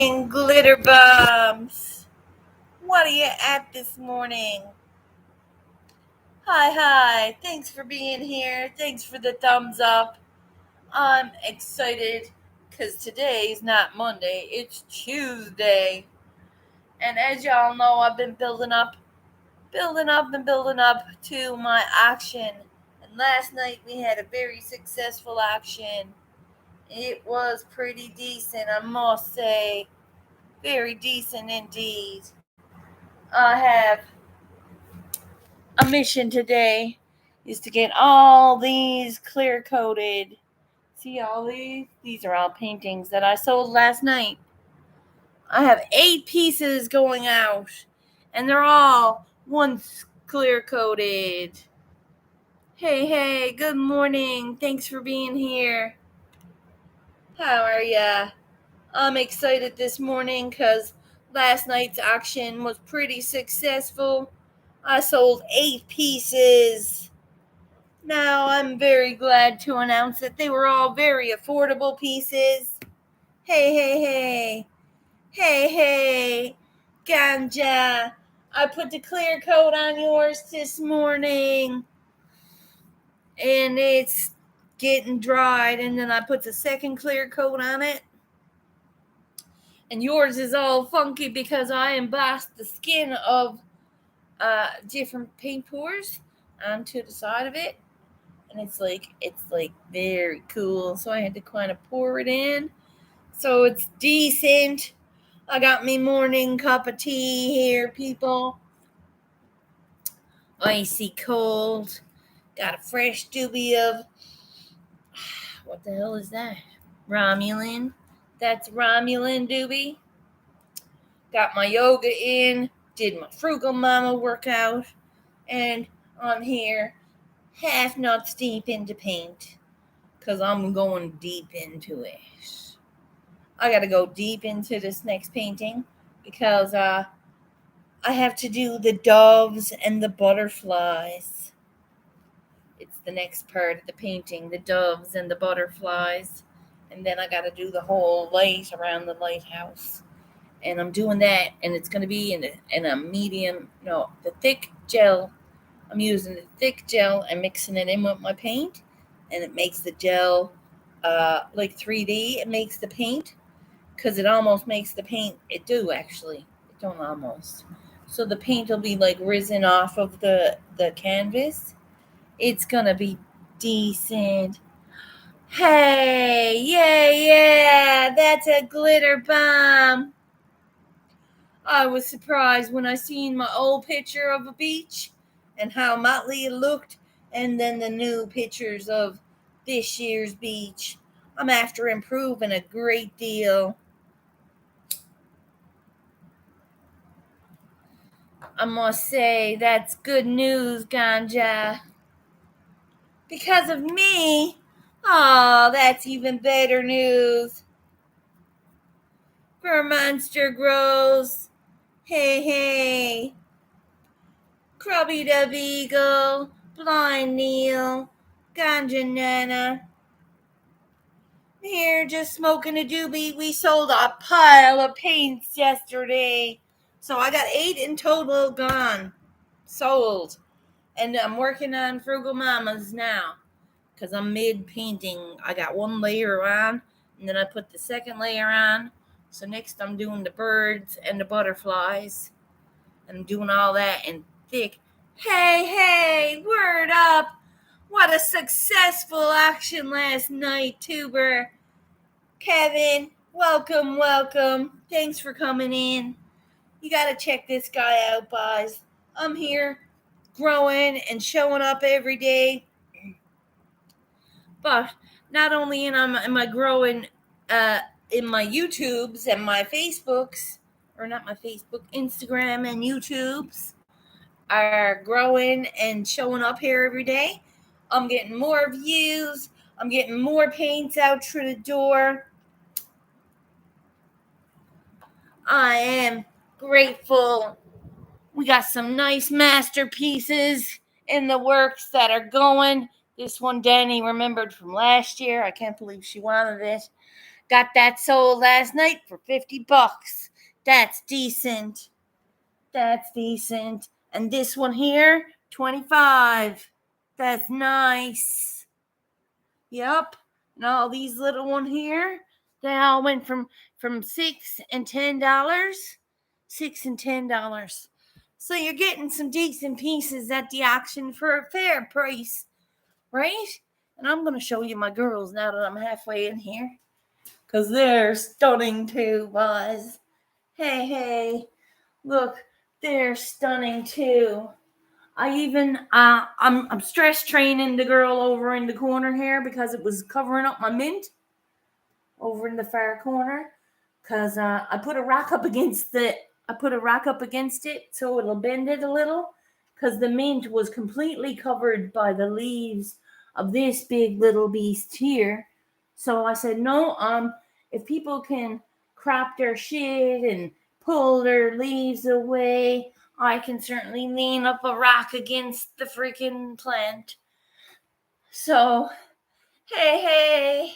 Glitter bombs. What are you at this morning? Hi. Thanks for being here. Thanks for the thumbs up. I'm excited because today's not Monday, it's Tuesday. And as y'all know, I've been building up to my auction. And last night we had a very successful auction. It was pretty decent, I must say. Very decent indeed. I have a mission today is to get all these clear coated. See all these? These are all paintings that I sold last night. I have 8 pieces going out, and they're all once clear coated. Hey, good morning. Thanks for being here. How are ya? I'm excited this morning because last night's auction was pretty successful. I sold 8 pieces. Now, I'm very glad to announce that they were all very affordable pieces. Hey. Ganja. I put the clear coat on yours this morning, and it's getting dried, and then I put the second clear coat on it. And yours is all funky because I embossed the skin of different paint pours onto the side of it. And it's like very cool. So I had to kind of pour it in. So it's decent. I got me morning cup of tea here, people. Icy cold. Got a fresh doobie of what the hell is that? Romulan. That's Romulan doobie. Got my yoga in. Did my Frugal Mama workout. And I'm here half nuts deep into paint. Because I'm going deep into it. I got to go deep into this next painting because I have to do the doves and the butterflies. It's the next part of the painting, the doves and the butterflies. And then I got to do the whole light around the lighthouse. And I'm doing that, and it's going to be in a medium, the thick gel. I'm using the thick gel and mixing it in with my paint, and it makes the gel like 3D. It makes the paint, because it almost makes the paint. It do, actually. It don't almost. So the paint will be like risen off of the canvas. It's going to be decent. Hey, yeah, that's a glitter bomb. I was surprised when I seen my old picture of a beach and how motley it looked, and then the new pictures of this year's beach. I'm after improving a great deal. I must say, that's good news, Ganja. Because of me? Oh, that's even better news. For Monster Grows. Hey. Krubby the Beagle, Blind Neil, Ganja Nana. Here, just smoking a doobie. We sold a pile of paints yesterday. So I got 8 in total gone. Sold. And I'm working on Frugal Mamas now. Because I'm mid-painting. I got 1 layer on, and then I put the second layer on. So next I'm doing the birds and the butterflies. And I'm doing all that in thick. Hey, word up. What a successful action last night, Tuber. Kevin, welcome. Thanks for coming in. You got to check this guy out, guys. I'm here growing and showing up every day. But not only am I growing in my YouTubes and my Facebooks, or not my Facebook, Instagram and YouTubes are growing and showing up here every day. I'm getting more views. I'm getting more paints out through the door. I am grateful. We got some nice masterpieces in the works that are going. This one Danny remembered from last year. I can't believe she wanted it. Got that sold last night for $50. That's decent. That's decent. And this one here, 25. That's nice. Yep. And all these little one here, they all went from $6 and $10. $6 and $10. So you're getting some decent pieces at the auction for a fair price, right? And I'm going to show you my girls now that I'm halfway in here, because they're stunning too, boys. Hey, look, they're stunning too. I even I'm stress training the girl over in the corner here because it was covering up my mint over in the far corner, because I put a rock up against it so it'll bend it a little, because the mint was completely covered by the leaves of this big little beast here. So I said, no, if people can crop their shit and pull their leaves away, I can certainly lean up a rock against the freaking plant. So, hey,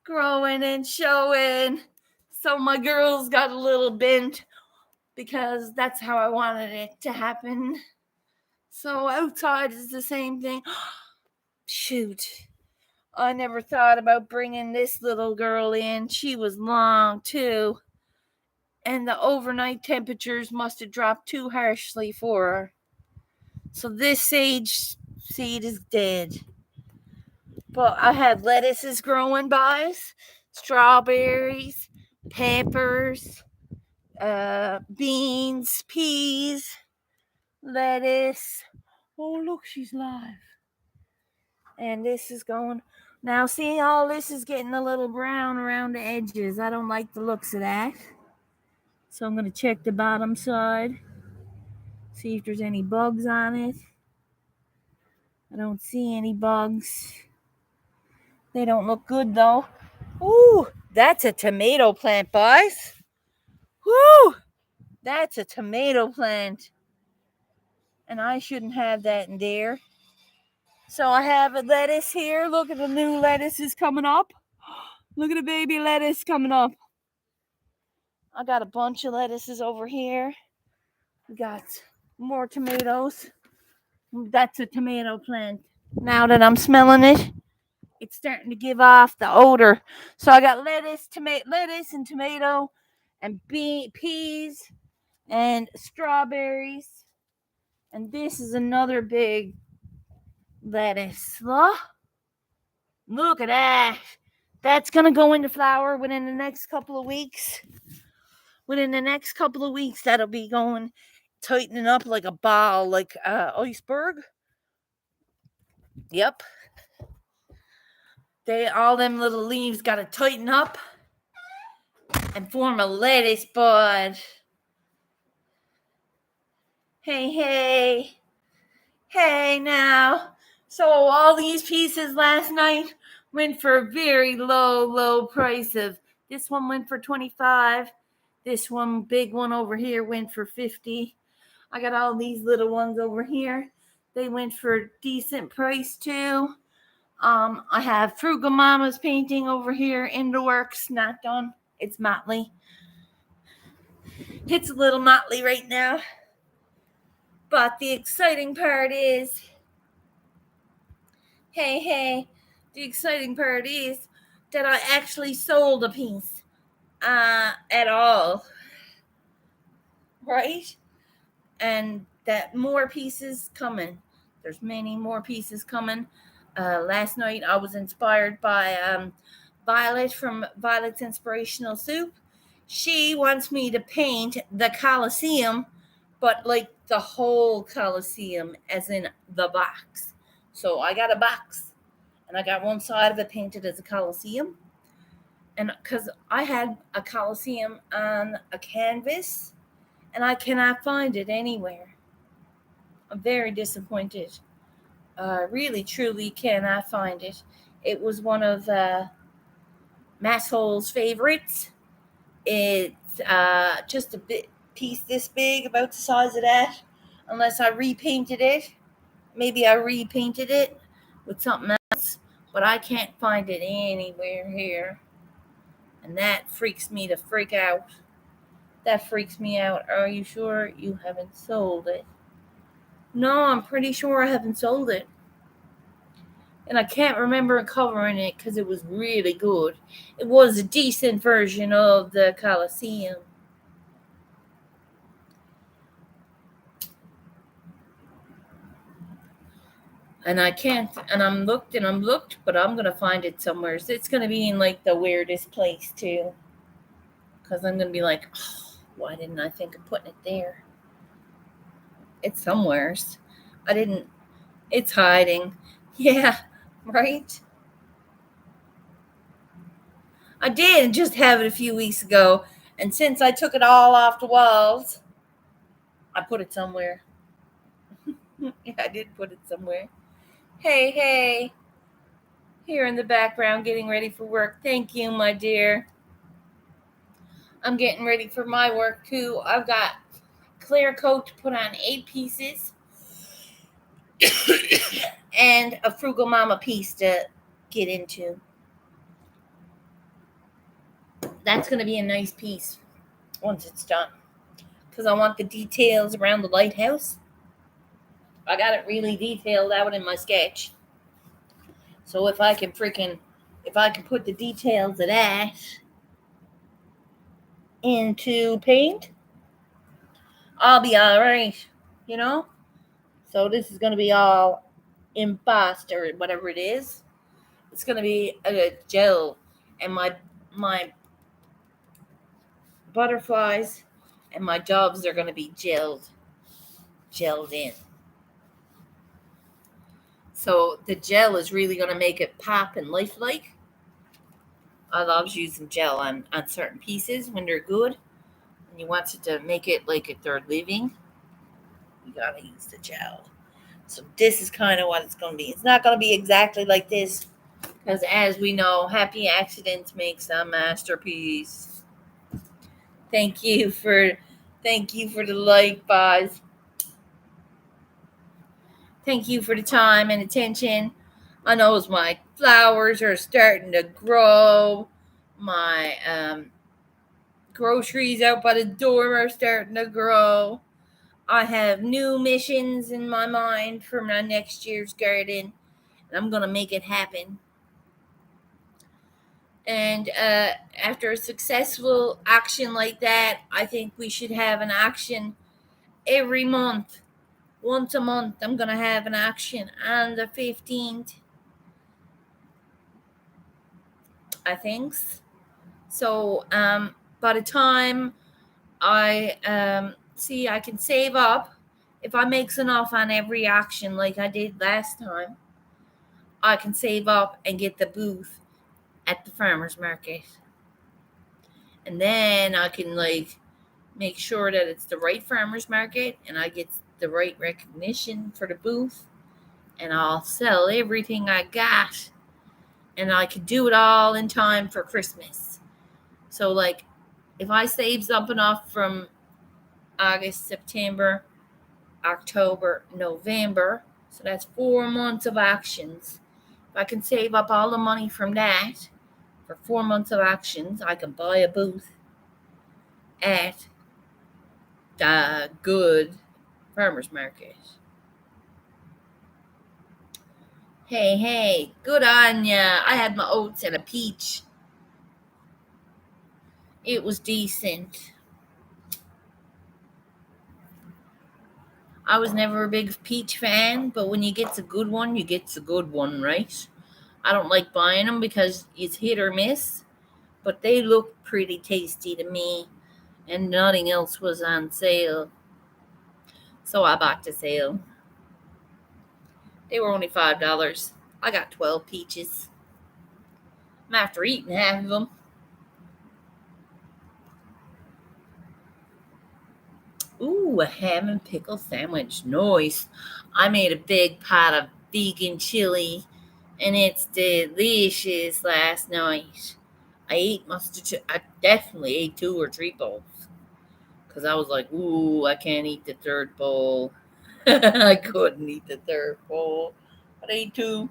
growing and showing. So my girls got a little bent because that's how I wanted it to happen. So outside is the same thing. Shoot. I never thought about bringing this little girl in. She was long too. And the overnight temperatures must have dropped too harshly for her. So this sage seed is dead. But I have lettuces growing, boys, strawberries, peppers, beans, peas, lettuce. Oh, look, she's live. And this is going. Now, see, all this is getting a little brown around the edges. I don't like the looks of that. So I'm going to check the bottom side, see if there's any bugs on it. I don't see any bugs. They don't look good, though. Ooh, that's a tomato plant, boys. Woo! That's a tomato plant. And I shouldn't have that in there. So I have a lettuce here. Look at the new lettuces coming up. Look at the baby lettuce coming up. I got a bunch of lettuces over here. We got more tomatoes. That's a tomato plant. Now that I'm smelling it, it's starting to give off the odor. So I got lettuce and tomato and peas and strawberries. And this is another big lettuce. Look at that. That's going to go into flower within the next couple of weeks. That'll be going, tightening up like a ball, like iceberg. Yep. All them little leaves got to tighten up and form a lettuce bud. Hey now. So all these pieces last night went for a very low price of, this one went for 25. This one, big one over here, went for 50. I got all these little ones over here. They went for a decent price too. I have Frugal Mama's painting over here in the works, not done. It's motley. It's a little motley right now. But the exciting part is, the exciting part is that I actually sold a piece at all. Right? And that more pieces coming. There's many more pieces coming. Last night I was inspired by Violet from Violet's Inspirational Soup. She wants me to paint the Colosseum, but like the whole Colosseum, as in the box. So I got a box, and I got one side of it painted as a Colosseum. And because I had a Colosseum on a canvas, and I cannot find it anywhere. I'm very disappointed. Really, truly cannot find it. It was one of Masshole's favorites. It's just a piece this big, about the size of that, unless I repainted it. Maybe I repainted it with something else, but I can't find it anywhere here. And that freaks me to freak out. That freaks me out. Are you sure you haven't sold it? No, I'm pretty sure I haven't sold it. And I can't remember covering it because it was really good. It was a decent version of the Colosseum. And I can't, and I'm looked, but I'm going to find it somewhere. So it's going to be in like the weirdest place too. Because I'm going to be like, oh, why didn't I think of putting it there? It's somewheres. I didn't, it's hiding. Yeah, right? I did just have it a few weeks ago. And since I took it all off the walls, I put it somewhere. Yeah, I did put it somewhere. Hey, hey. Here in the background, getting ready for work. Thank you, my dear. I'm getting ready for my work too. I've got clear coat to put on 8 pieces and a Frugal Mama piece to get into. That's going to be a nice piece once it's done. Because I want the details around the lighthouse. I got it really detailed out in my sketch. So if I can put the details of that into paint, I'll be all right, you know? So this is going to be all embossed or whatever it is. It's going to be a gel, and my butterflies and my doves are going to be gelled in. So the gel is really going to make it pop and lifelike. I love using gel on certain pieces when they're good. And you want it to make it like they're living, you got to use the gel. So this is kind of what it's going to be. It's not going to be exactly like this because, as we know, happy accidents makes a masterpiece. Thank you for the like, Boz. Thank you for the time and attention. I know my flowers are starting to grow. My groceries out by the door are starting to grow. I have new missions in my mind for my next year's garden, and I'm going to make it happen. And after a successful action like that, I think we should have an action every month. Once a month, I'm going to have an action on the 15th, I think. So by the time I I can save up. If I makes enough on every action like I did last time, I can save up and get the booth at the farmer's market. And then I can make sure that it's the right farmer's market and I get the right recognition for the booth, and I'll sell everything I got, and I can do it all in time for Christmas. So if I saves up enough from August, September, October, November, so that's 4 months of actions. If I can save up all the money from that for 4 months of actions, I can buy a booth at the good farmer's market. Hey, good on ya. I had my oats and a peach. It was decent. I was never a big peach fan, but when you get a good one, you get a good one, right? I don't like buying them because it's hit or miss, but they look pretty tasty to me, and nothing else was on sale. So I bought the sale. They were only $5. I got 12 peaches. I'm after eating half of them. Ooh, a ham and pickle sandwich. Nice. I made a big pot of vegan chili, and it's delicious last night. I definitely ate 2 or 3 bowls. Because I was like, ooh, I can't eat the third bowl. I couldn't eat the third bowl. But I ate 2.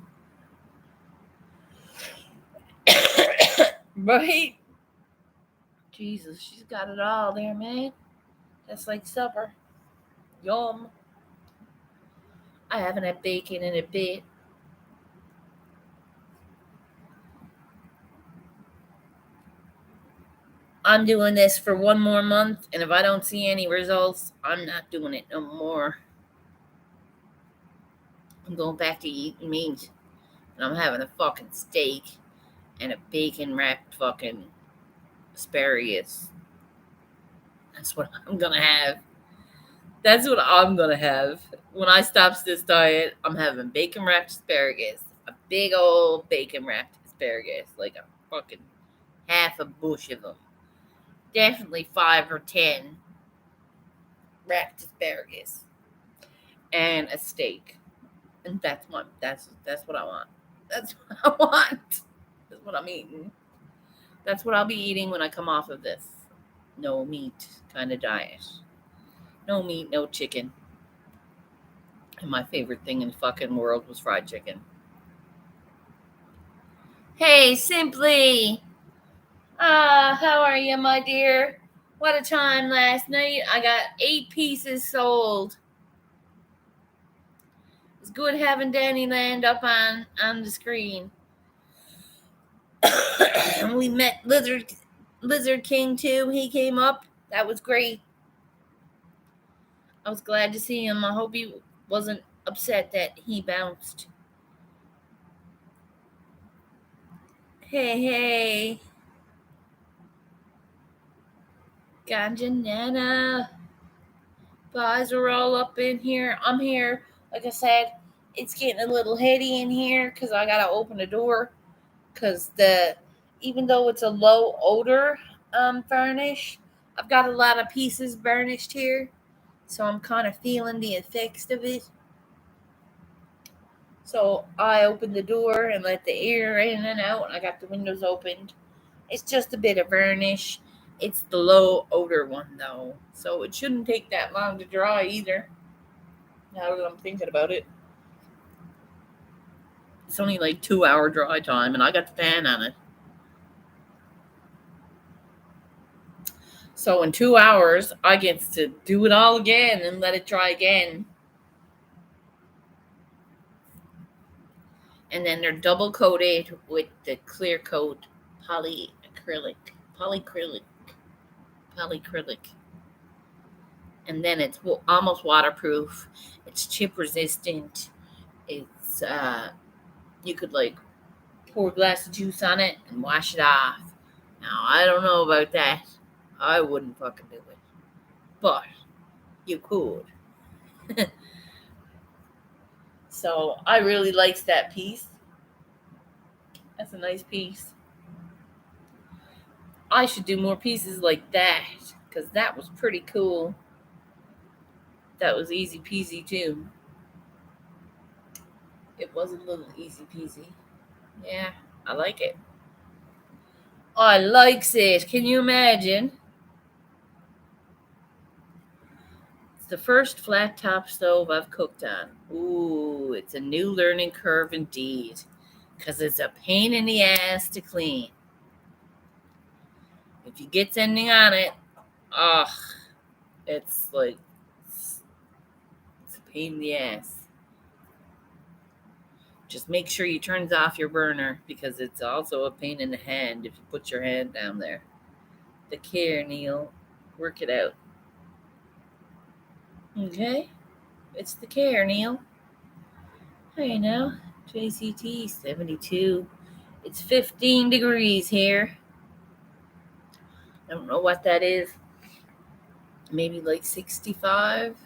Right? Jesus, she's got it all there, man. That's like supper. Yum. I haven't had bacon in a bit. I'm doing this for one more month, and if I don't see any results, I'm not doing it no more. I'm going back to eating meat, and I'm having a fucking steak and a bacon wrapped fucking asparagus. That's what I'm gonna have. That's what I'm gonna have. When I stops this diet, I'm having bacon wrapped asparagus. A big old bacon wrapped asparagus. Like a fucking half a bush of them. Definitely 5 or 10 wrapped asparagus. And a steak. And that's what I want. That's what I want. That's what I'm eating. That's what I'll be eating when I come off of this no meat kind of diet. No meat, no chicken. And my favorite thing in the fucking world was fried chicken. Hey, Simply! How are you, my dear? What a time last night. I got 8 pieces sold. It's good having Danny Land up on the screen. We met Lizard King too. He came up. That was great. I was glad to see him. I hope he wasn't upset that he bounced. Hey. Ganja Nana. Guys are all up in here. I'm here. Like I said, it's getting a little heady in here because I gotta open the door. Because even though it's a low odor varnish, I've got a lot of pieces burnished here. So I'm kind of feeling the effects of it. So I opened the door and let the air in and out, and I got the windows opened. It's just a bit of varnish. It's the low odor one, though. So it shouldn't take that long to dry either. Now that I'm thinking about it. It's only like 2-hour dry time, and I got the fan on it. So in 2 hours, I get to do it all again and let it dry again. And then they're double coated with the clear coat polyacrylic. And then it's almost waterproof. It's chip resistant. It's you could like pour a glass of juice on it and wash it off. Now I don't know about that. I wouldn't fucking do it, but you could. So I really likes that piece. That's a nice piece. I should do more pieces like that because that was pretty cool. That was easy peasy too. It was a little easy peasy. Yeah, I like it. I likes it. Can you imagine? It's the first flat top stove I've cooked on. Ooh, it's a new learning curve indeed. Because it's a pain in the ass to clean. If you get anything on it, it's like, it's a pain in the ass. Just make sure you turn off your burner because it's also a pain in the hand if you put your hand down there. The care, Neil. Work it out. Okay? It's the care, Neil. Hey now. JCT 72. It's 15 degrees here. I don't know what that is. Maybe like 65.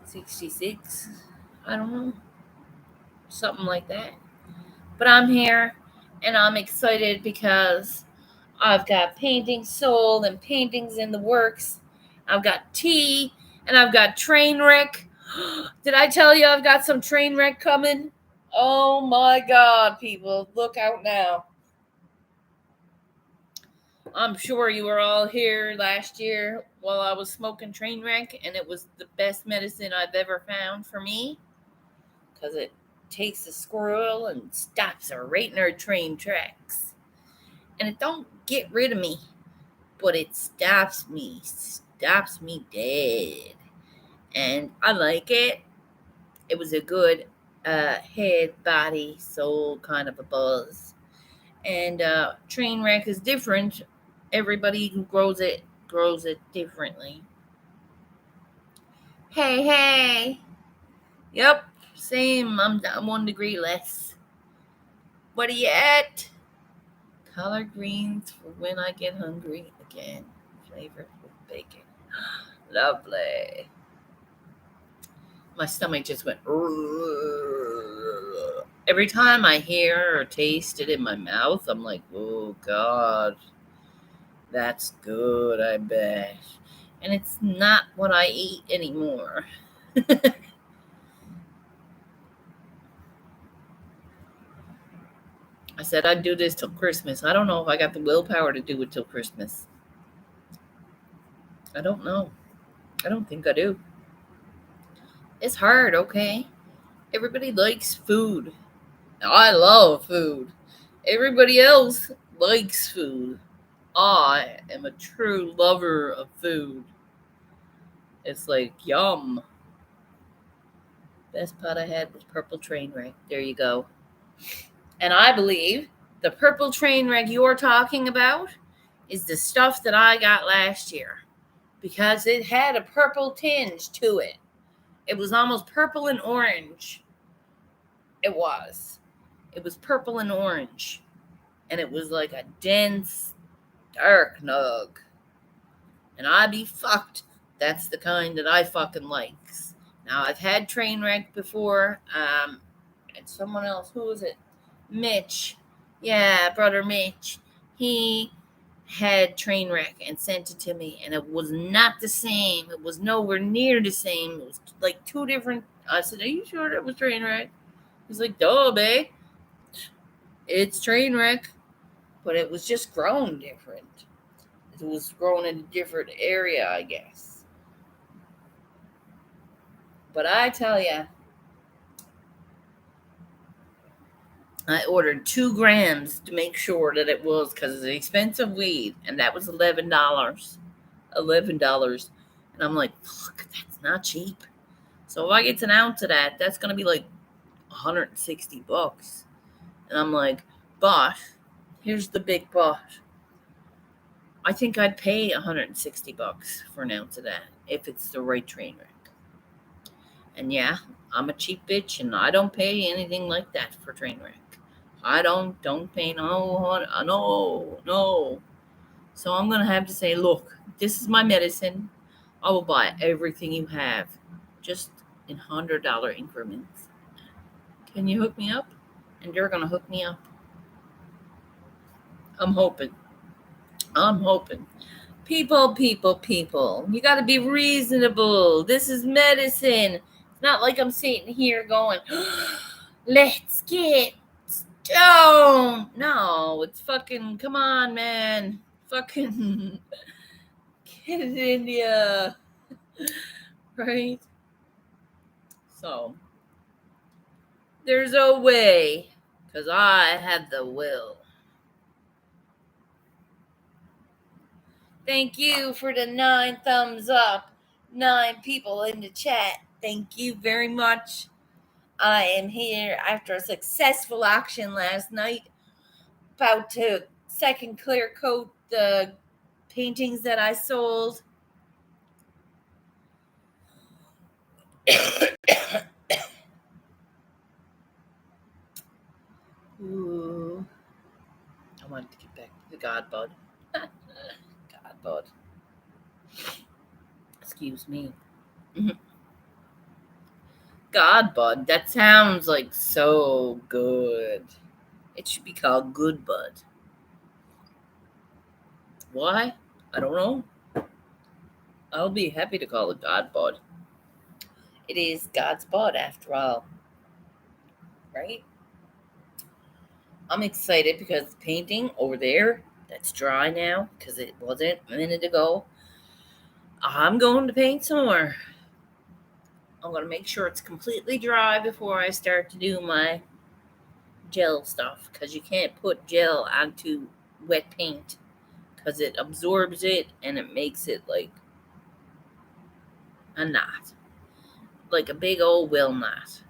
66. I don't know. Something like that. But I'm here and I'm excited because I've got paintings sold and paintings in the works. I've got tea and I've got train wreck. Did I tell you I've got some train wreck coming? Oh my God, people. Look out now. I'm sure you were all here last year while I was smoking train wreck, and it was the best medicine I've ever found for me because it takes a squirrel and stops her right in her train tracks. and it don't get rid of me, but it stops me dead. And I like it. It was a good head, body, soul kind of a buzz. And Trainwreck is different. Everybody who grows it differently. Hey. Yep, same. I'm 1 degree less. What are you at? Collard greens for when I get hungry again. Flavored with bacon. Lovely. My stomach just went. Every time I hear or taste it in my mouth, I'm like, oh God, that's good, I bet. And it's not what I eat anymore. I said I'd do this till Christmas. I don't know if I got the willpower to do it till Christmas. I don't know. I don't think I do. It's hard, okay? Everybody likes food. I love food. Everybody else likes food. I am a true lover of food. It's like, yum. Best pot I had was Purple Trainwreck. There you go. And I believe the Purple Trainwreck you're talking about is the stuff that I got last year, because it had a purple tinge to it. It was almost purple and orange. It was purple and orange. And it was like a dense, dark nug. And I be fucked. That's the kind that I fucking likes. Now, I've had Trainwreck before. And someone else, who was it? Mitch. Yeah, brother Mitch. He had Trainwreck and sent it to me, and it was not the same. It was nowhere near the same. It was like two different. I said, "Are you sure that was Trainwreck?" He's like, "Duh, babe. It's Trainwreck," but it was just grown different. It was grown in a different area, I guess. But I tell you, I ordered 2 grams to make sure that it was, because it's expensive weed, and that was $11. $11. And I'm like, fuck, that's not cheap. So if I get an ounce of that, that's going to be like $160. And I'm like, but here's the big but. I think I'd pay $160 for an ounce of that if it's the right Trainwreck. And yeah, I'm a cheap bitch, and I don't pay anything like that for Trainwreck. I don't pay no. So I'm gonna have to say, look, this is my medicine. I will buy everything you have, just in $100 increments. Can you hook me up? And you're gonna hook me up. I'm hoping. People. You gotta be reasonable. This is medicine. It's not like I'm sitting here going, let's get stoned. No, it's fucking, come on, man. Fucking get it in ya. Right? So, there's a way, because I have the will. Thank you for the 9 thumbs up. 9 people in the chat. Thank you very much. I am here after a successful auction last night. About to second clear coat the paintings that I sold. Ooh. I wanted to get back to the God Bud. God Bud. Excuse me. God Bud. That sounds like so good. It should be called Good Bud. Why? I don't know. I'll be happy to call it God Bud. It is God's bud after all. Right? I'm excited because the painting over there, that's dry now, because it wasn't a minute ago. I'm going to paint some more. I'm going to make sure it's completely dry before I start to do my gel stuff, because you can't put gel onto wet paint because it absorbs it and it makes it like a knot, like a big old will knot.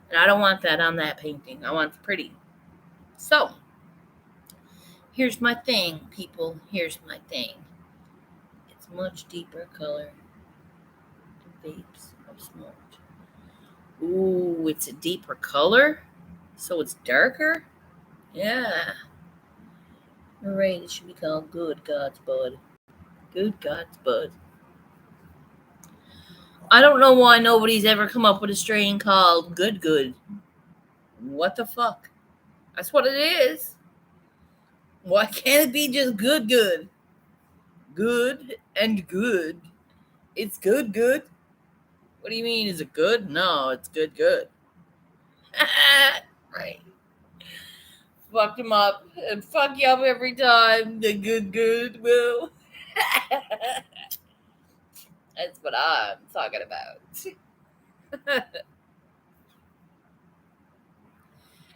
And I don't want that on that painting. I want it pretty. So, here's my thing, people. Here's my thing. It's much deeper color than vapes of smoke. Ooh, it's a deeper color? So it's darker? Yeah. You're right, it should be called Good God's Bud. Good God's Bud. I don't know why nobody's ever come up with a strain called Good Good. What the fuck? That's what it is. Why can't it be just Good Good? Good and good. It's good good. What do you mean? Is it good? No, it's good good. Right. Fuck him up and fuck you up every time. The good good will. That's what I'm talking about.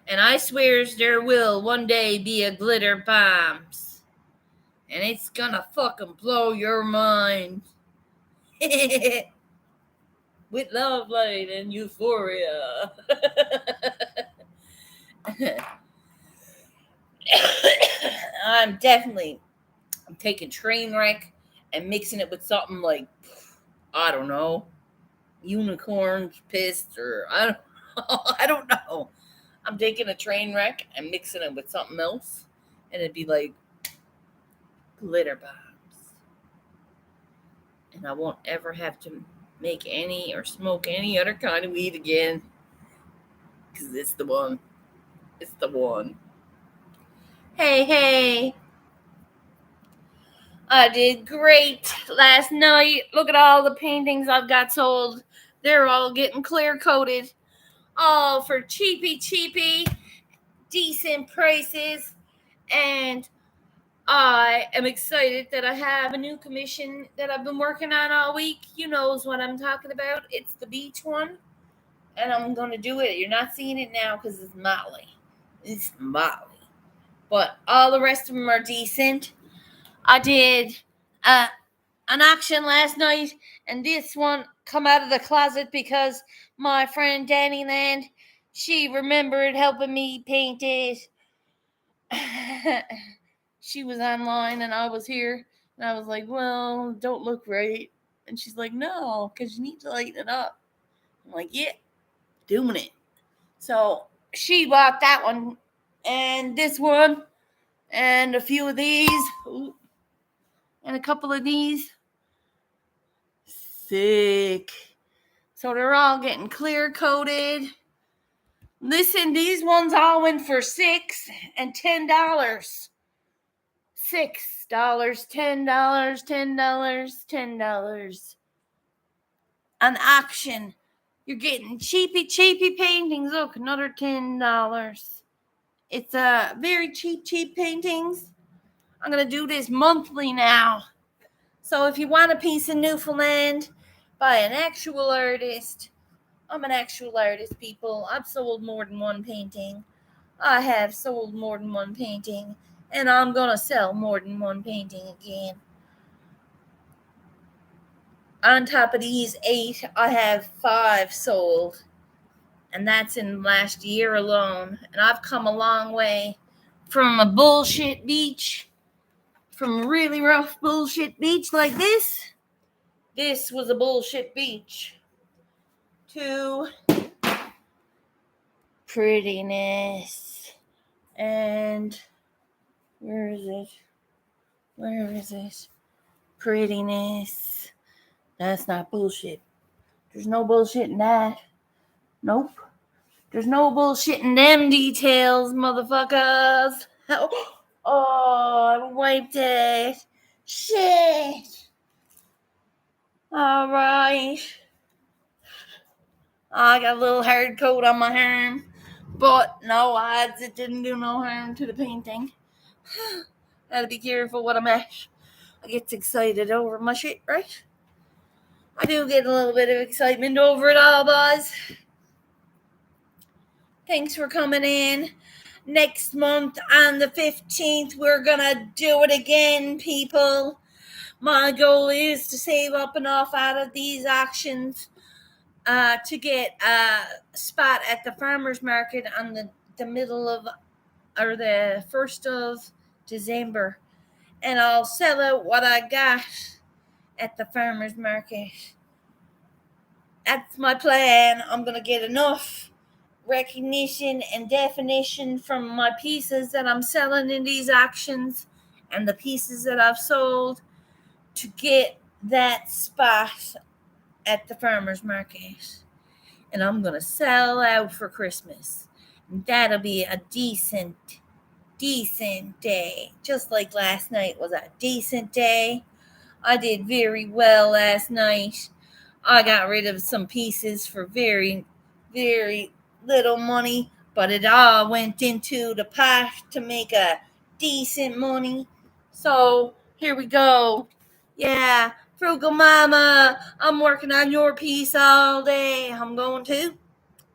And I swears there will one day be a glitter bombs. And it's gonna fucking blow your mind. With love, light, and euphoria. I'm taking Trainwreck and mixing it with something like, I don't know, unicorns pissed, or I don't know. I'm taking a Trainwreck and mixing it with something else, and it'd be like glitter bombs. And I won't ever have to make any or smoke any other kind of weed again, because it's the one. It's the one. Hey. I did great last night. Look at all the paintings I've got sold. They're all getting clear coated. All for cheapy, decent prices. And I am excited that I have a new commission that I've been working on all week. You knows what I'm talking about. It's the beach one. And I'm going to do it. You're not seeing it now because it's Molly. It's Molly. But all the rest of them are decent. I did an auction last night, and this one come out of the closet because my friend Danny Land, she remembered helping me paint it. She was online and I was here, and I was like, well, don't look right. And she's like, no, because you need to lighten it up. I'm like, yeah, doing it. So she bought that one and this one and a few of these. Ooh, and a couple of these. Sick. So they're all getting clear coated. Listen, these ones all went for $6 and $10. $6, $10, $10. An auction. You're getting cheapy paintings. Look, another $10. It's very cheap paintings. I'm going to do this monthly now. So if you want a piece of Newfoundland by an actual artist, I'm an actual artist, people. I've sold more than one painting. I have sold more than one painting. And I'm going to sell more than one painting again. On top of these 8, I have 5 sold. And that's in last year alone. And I've come a long way from a bullshit beach. From a really rough bullshit beach like this. This was a bullshit beach. To prettiness. And where is it? Prettiness. That's not bullshit. There's no bullshit in that. Nope. There's no bullshit in them details, motherfuckers. Oh, I wiped it. Shit. Alright. I got a little hard coat on my arm. But no odds, it didn't do no harm to the painting. Gotta be careful what I'm at. I get excited over my shit, right? I do get a little bit of excitement over it all, boys. Thanks for coming in. Next month on the 15th, we're gonna do it again, people. My goal is to save up enough out of these auctions to get a spot at the farmers market on the middle of or the 1st of December, and I'll sell out what I got at the farmers market. That's my plan. I'm gonna get enough recognition and definition from my pieces that I'm selling in these auctions and the pieces that I've sold to get that spot at the farmers market. And I'm gonna sell out for Christmas. And that'll be a decent day. Just like last night was a decent day. I did very well last night. I got rid of some pieces for very, very little money, but it all went into the pot to make a decent money. So here we go. Yeah, Frugal Mama, I'm working on your piece all day. I'm going to.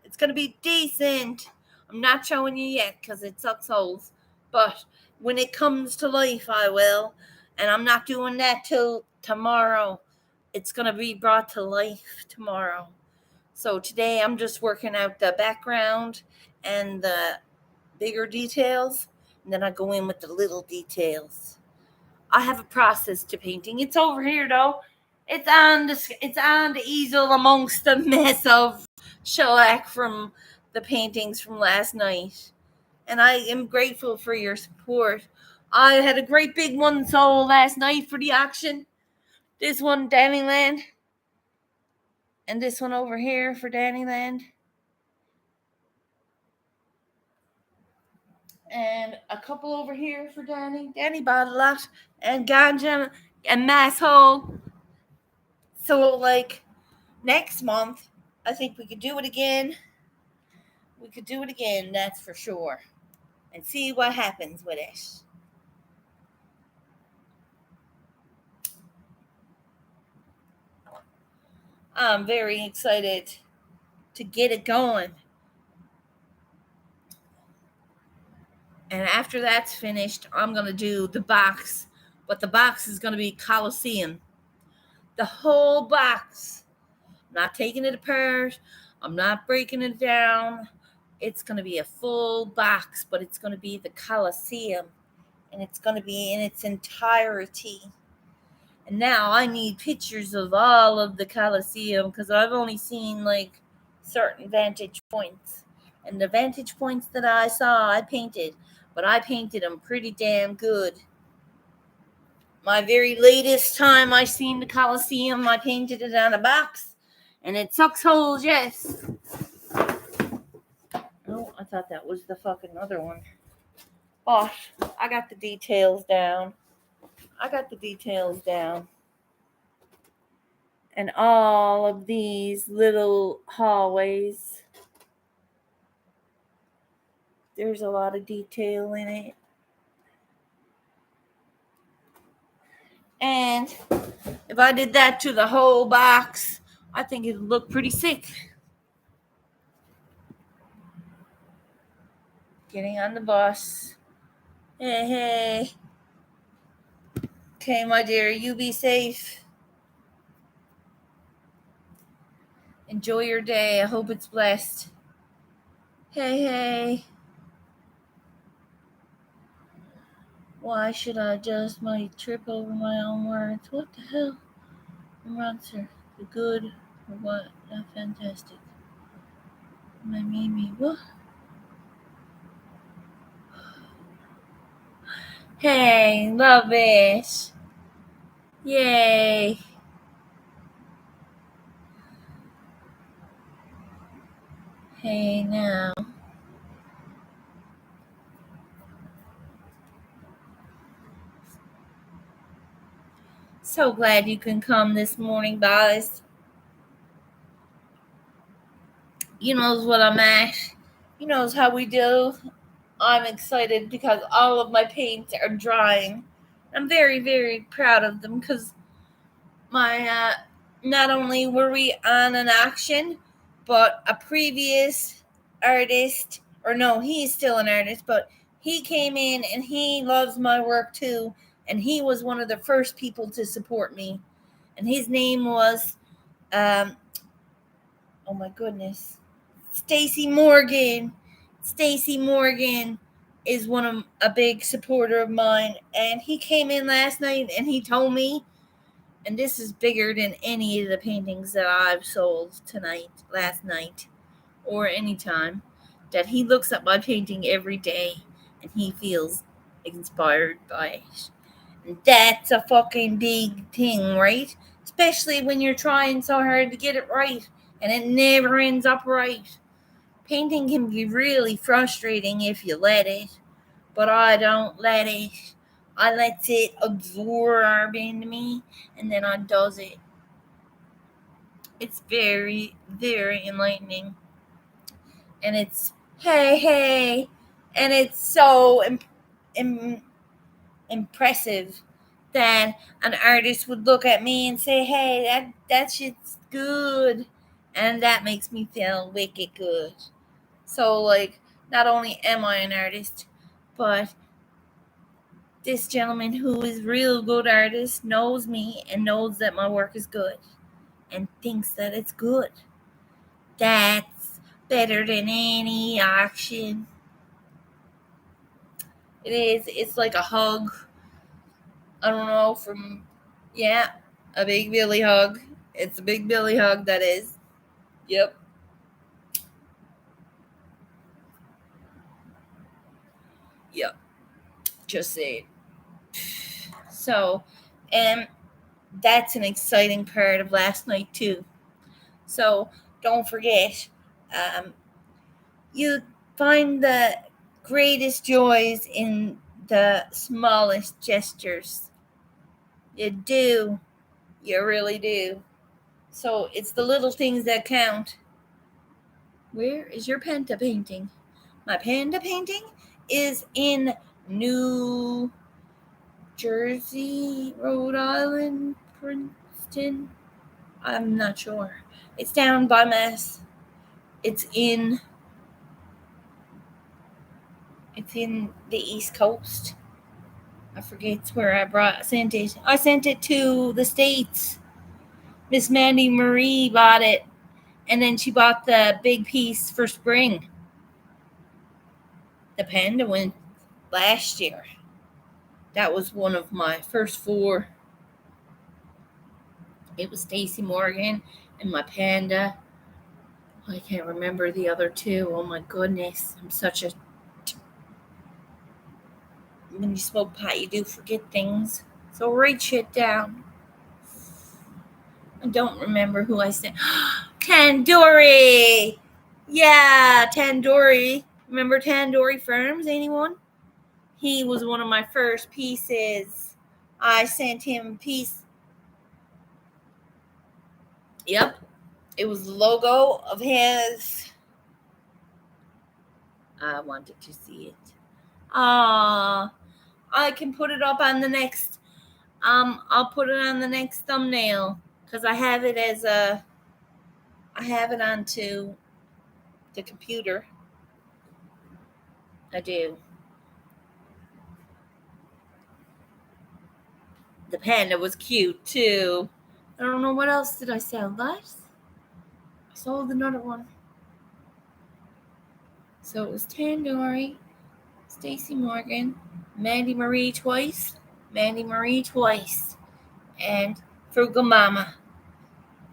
It's going to be decent. I'm not showing you yet because it sucks holes. But when it comes to life, I will. And I'm not doing that till tomorrow. It's going to be brought to life tomorrow. So today I'm just working out the background and the bigger details. And then I go in with the little details. I have a process to painting. It's over here though. It's on the easel amongst the mess of shellac from the paintings from last night. And I am grateful for your support. I had a great big one sold last night for the auction. This one, Dannyland. And this one over here for Dannyland. And a couple over here for Danny. Danny bought a lot. And Ganja and Masshole. So, like, next month, I think we could do it again. We could do it again, that's for sure. And see what happens with it. I'm very excited to get it going. And after that's finished, I'm going to do the box. But the box is going to be Coliseum. The whole box. I'm not taking it apart. I'm not breaking it down. It's going to be a full box, but it's going to be the Coliseum. And it's going to be in its entirety. And now I need pictures of all of the Coliseum because I've only seen like certain vantage points. And the vantage points that I saw, I painted. But I painted them pretty damn good. My very latest time I seen the Coliseum, I painted it on a box. And it sucks holes, yes. Oh, I thought that was the fucking other one. But I got the details down. And all of these little hallways. There's a lot of detail in it. And if I did that to the whole box, I think it would look pretty sick. Getting on the bus. Hey. Okay, my dear, you be safe. Enjoy your day. I hope it's blessed. Hey. Why should I adjust my trip over my own words? What the hell? Answer. The good or what? Not fantastic. My Mimi. What? Hey, love it. Yay. Hey, now. So glad you can come this morning, guys. You knows what I'm at. You knows how we do. I'm excited because all of my paints are drying. I'm very, very proud of them because my not only were we on an auction, but a previous artist or no, he's still an artist, but he came in and he loves my work too. And he was one of the first people to support me. And his name was, oh my goodness, Stacy Morgan. Stacy Morgan is a big supporter of mine. And he came in last night and he told me, and this is bigger than any of the paintings that I've sold last night, or any time, that he looks at my painting every day and he feels inspired by it. And that's a fucking big thing, right? Especially when you're trying so hard to get it right and it never ends up right. Painting can be really frustrating if you let it, but I don't let it. I let it absorb into me and then I does it. It's very, very enlightening. And it's hey, and it's so impressive that an artist would look at me and say, hey, that shit's good. And that makes me feel wicked good. So, like, not only am I an artist, but this gentleman who is a real good artist knows me and knows that my work is good and thinks that it's good. That's better than any auction. It is. It's like a hug. I don't know, a big Billy hug. It's a big Billy hug, that is. Yep. Yep. Just saying. So, and that's an exciting part of last night, too. So, don't forget, you find the greatest joys in the smallest gestures. You do. You really do. So, it's the little things that count. Where is your panda painting? My panda painting is in New Jersey, Rhode Island, Princeton. I'm not sure. It's down by Mass. It's in the East Coast. I forget where sent it. I sent it to the States. Miss Mandy Marie bought it, and then she bought the big piece for spring. The panda went last year. That was one of my first 4. It was Stacy Morgan and my panda. I can't remember the other 2. Oh my goodness. I'm such a... When you smoke pot, you do forget things. So write shit down. I don't remember who I said. Tandoori! Yeah, Tandoori. Remember Tandoori Firms, anyone? He was one of my first pieces. I sent him a piece. Yep. It was the logo of his. I wanted to see it. I can put it up on the next. I'll put it on the next thumbnail because I have it I have it onto the computer. I do. The panda was cute too. I don't know what else did I sell. I sold another one. So it was Tandoori, Stacy Morgan, Mandy Marie twice, and Frugal Mama.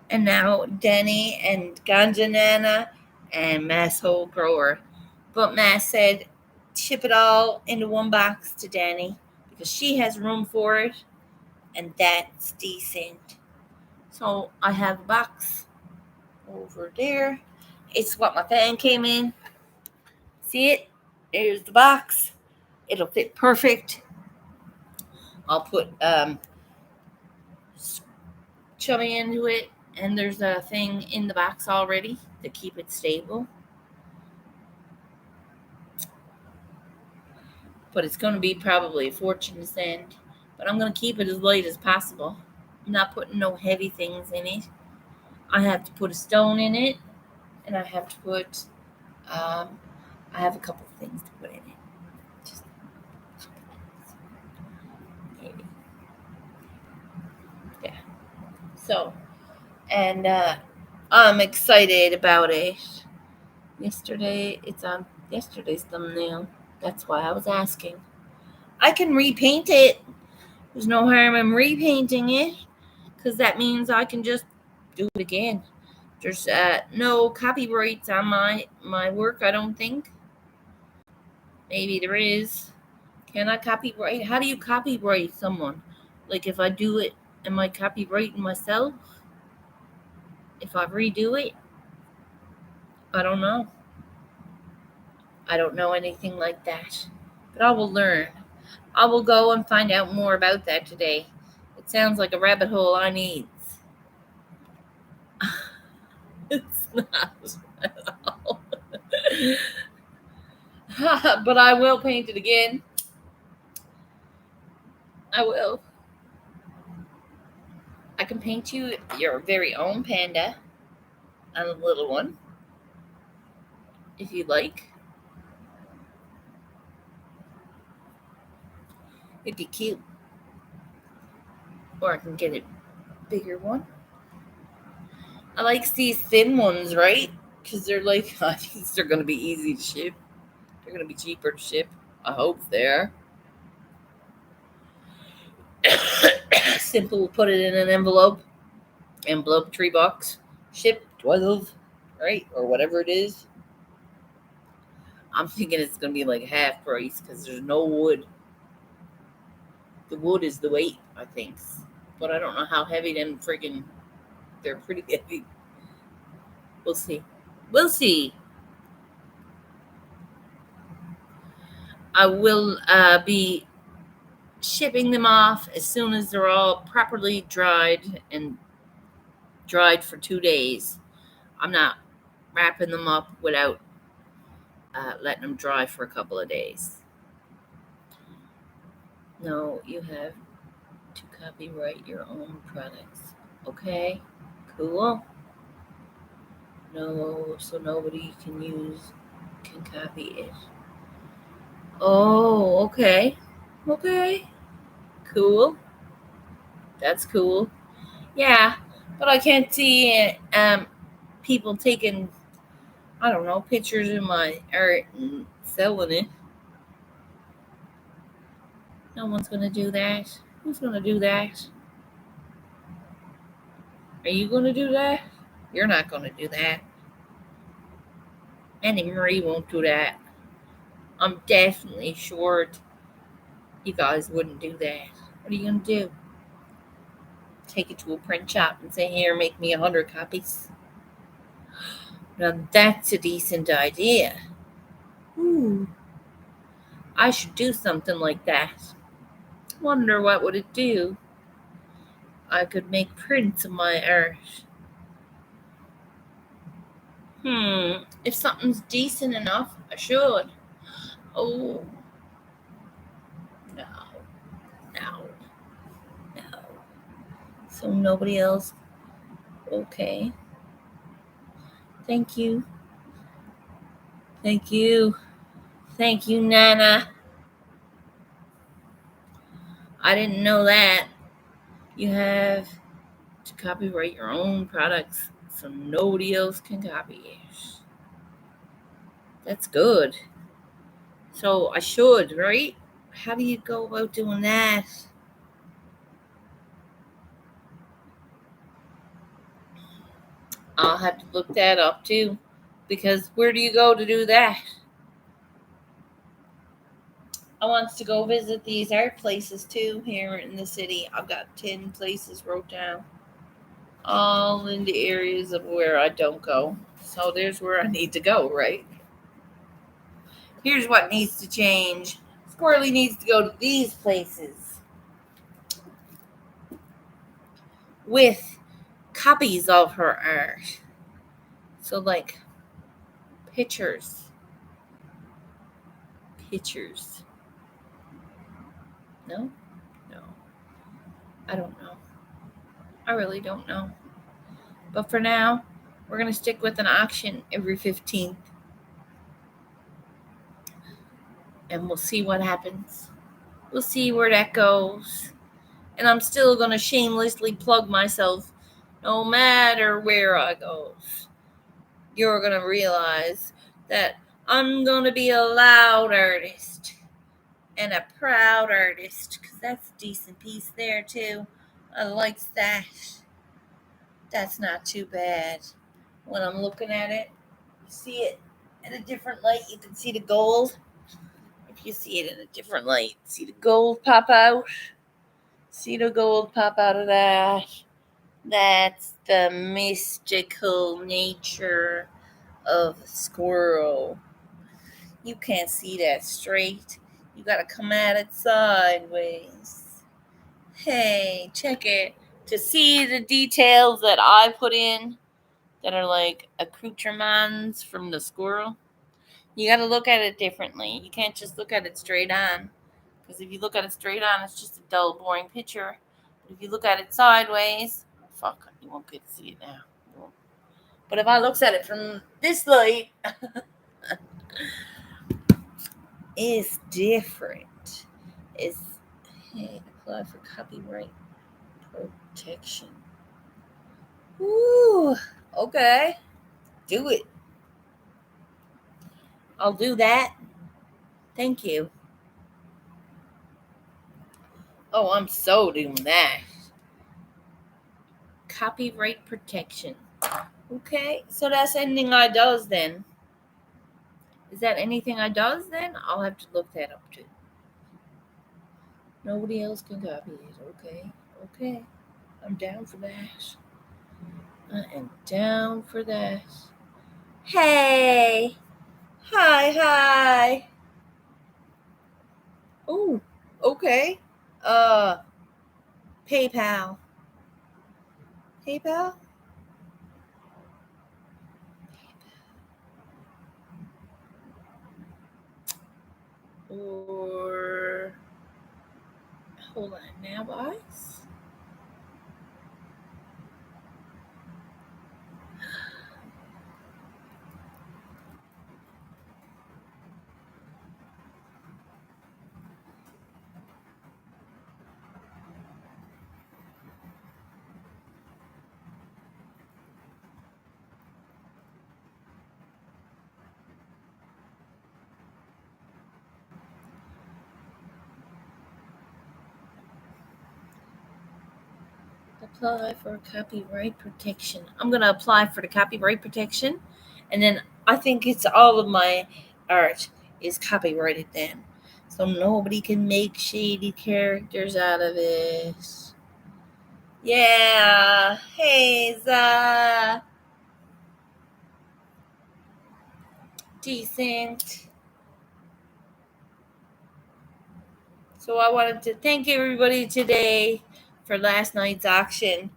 And now Denny and Ganja Nana and Mass Hole Grower. But Mass said ship it all into one box to Danny because she has room for it and that's decent. So I have a box over there. It's what my fan came in. See it? There's the box. It'll fit perfect. I'll put chummy into it, and there's a thing in the box already to keep it stable. But it's going to be probably a fortune to send. But I'm going to keep it as light as possible. I'm not putting no heavy things in it. I have to put a stone in it, and I have to put I have a couple things to put in it. Just maybe. Yeah. So, and I'm excited about it. It's on yesterday's thumbnail. That's why I was asking. I can repaint it. There's no harm in repainting it, because that means I can just do it again. There's no copyrights on my work, I don't think. Maybe there is. Can I copyright? How do you copyright someone? Like if I do it, am I copyrighting myself? If I redo it? I don't know. I don't know anything like that. But I will learn. I will go and find out more about that today. It sounds like a rabbit hole I need. It's not at all. But I will paint it again. I will. I can paint you your very own panda and a little one, if you like. It'd be cute. Or I can get a bigger one. I like these thin ones, right? Because they're like, I think they're going to be easy to ship. They're going to be cheaper to ship. I hope they are. Simple, put it in an envelope tree box, ship 12, right? Or whatever it is. I'm thinking it's going to be like half price because there's no wood. The wood is the weight, I think. But I don't know how heavy them freaking. They're pretty heavy. We'll see. We'll see. I will be shipping them off as soon as they're all properly dried and dried for 2 days. I'm not wrapping them up without letting them dry for a couple of days. No, you have to copyright your own products. Okay, cool. No, so nobody can copy it. Oh, okay. Okay. Cool. That's cool. Yeah, but I can't see people taking, I don't know, pictures of my art and selling it. No one's gonna do that. Who's gonna do that? Are you gonna do that? You're not gonna do that. Annie Marie won't do that. I'm definitely sure you guys wouldn't do that. What are you gonna do? Take it to a print shop and say, "Here, make me 100 copies." Now that's a decent idea. Ooh, I should do something like that. Wonder what would it do? I could make prints of my art. If something's decent enough, I should. Oh, no, no, no. So nobody else. Okay. Thank you. Thank you. Thank you, Nana. I didn't know that. You have to copyright your own products so nobody else can copy it. That's good. So I should, right? How do you go about doing that? I'll have to look that up too. Because where do you go to do that? I want to go visit these art places too here in the city. I've got 10 places wrote down. All in the areas of where I don't go. So there's where I need to go, right? Here's what needs to change. Squirrely needs to go to these places with copies of her art. So, like, pictures. Pictures. No? No. I don't know. I really don't know. But for now, we're going to stick with an auction every 15th. and we'll see what happens. We'll see where that goes. And I'm still going to shamelessly plug myself no matter where I go. You're going to realize that I'm going to be a loud artist and a proud artist, because that's a decent piece there too. I like that. That's not too bad. When I'm looking at it, you see it in a different light, you can see the gold. If you see it in a different light, see the gold pop out. See the gold pop out of that. That's the mystical nature of a squirrel. You can't see that straight. You gotta come at it sideways. Hey, check it. To see the details that I put in that are like accoutrements from the squirrel, you gotta look at it differently. You can't just look at it straight on. Because if you look at it straight on, it's just a dull, boring picture. But if you look at it sideways, fuck, you won't get to see it now. But if I looks at it from this light, it's different. It's, hey, apply for copyright protection. Ooh, okay. Do it. I'll do that. Thank you. Oh, I'm so doing that. Copyright protection. Okay, so that's anything I does then. Is that anything I does then? I'll have to look that up too. Nobody else can copy it. Okay, okay. I'm down for that. I am down for that. Hey! Hi! Oh, okay. Uh, PayPal. PayPal? Or hold on now, guys. Apply for copyright protection. I'm gonna apply for the copyright protection, and then I think it's all of my art is copyrighted then, so nobody can make shady characters out of it. Yeah, hey, decent. So I wanted to thank everybody today for last night's auction.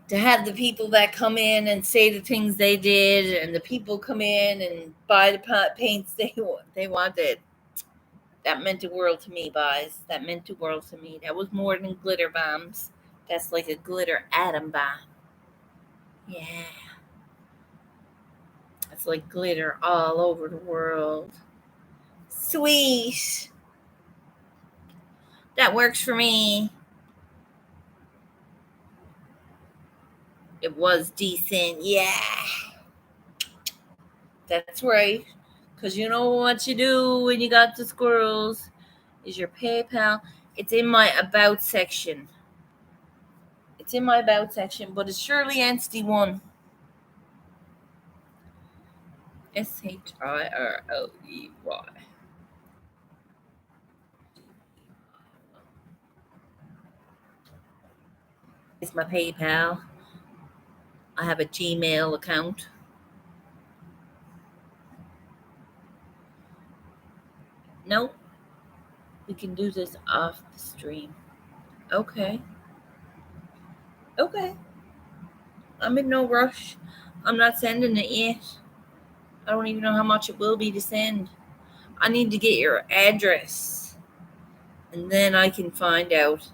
To have the people that come in and say the things they did, and the people come in and buy the paints they wanted. That meant the world to me, guys. That meant the world to me. That was more than glitter bombs. That's like a glitter atom bomb. Yeah. It's like glitter all over the world. Sweet. That works for me. It was decent. Yeah. That's right. Because you know what you do when you got the squirrels is your PayPal. It's in my about section. It's in my about section, but it's Shirley Anstey one. SHIRLEY. It's my PayPal. I have a Gmail account. Nope. We can do this off the stream. Okay. Okay. I'm in no rush. I'm not sending it yet. I don't even know how much it will be to send. I need to get your address. And then I can find out.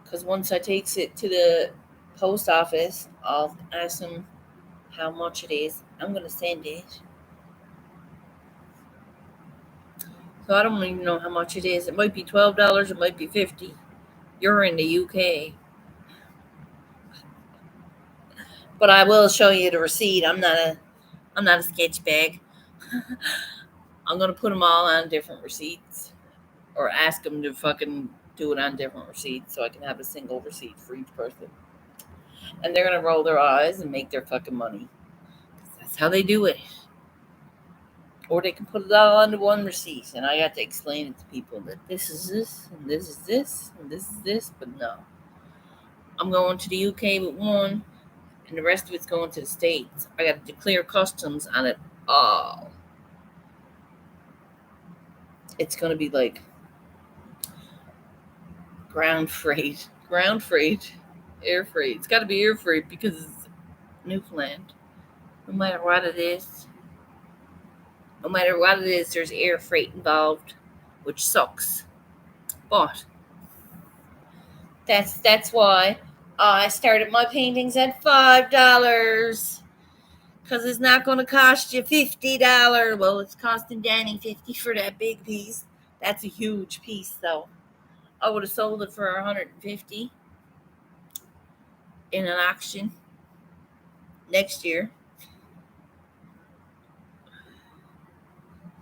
Because once I takes it to the post office, I'll ask them how much it is. I'm going to send it. I don't even know how much it is. It might be $12. It might be $50. You're in the UK. But I will show you the receipt. I'm not a sketch bag. I'm gonna put them all on different receipts, or ask them to fucking do it on different receipts, so I can have a single receipt for each person. And they're gonna roll their eyes and make their fucking money. That's how they do it. Or they can put it all onto one receipt, and I got to explain it to people that this is this, and this is this, and this is this. But no, I'm going to the UK with one, and the rest of it's going to the States. I got to declare customs on it all. It's going to be like ground freight, air freight. It's got to be air freight because it's Newfoundland. No matter what it is, there's air freight involved, which sucks. But that's why I started my paintings at $5. Because it's not going to cost you $50. Well, it's costing Danny $50 for that big piece. That's a huge piece, though. I would have sold it for $150 in an auction next year.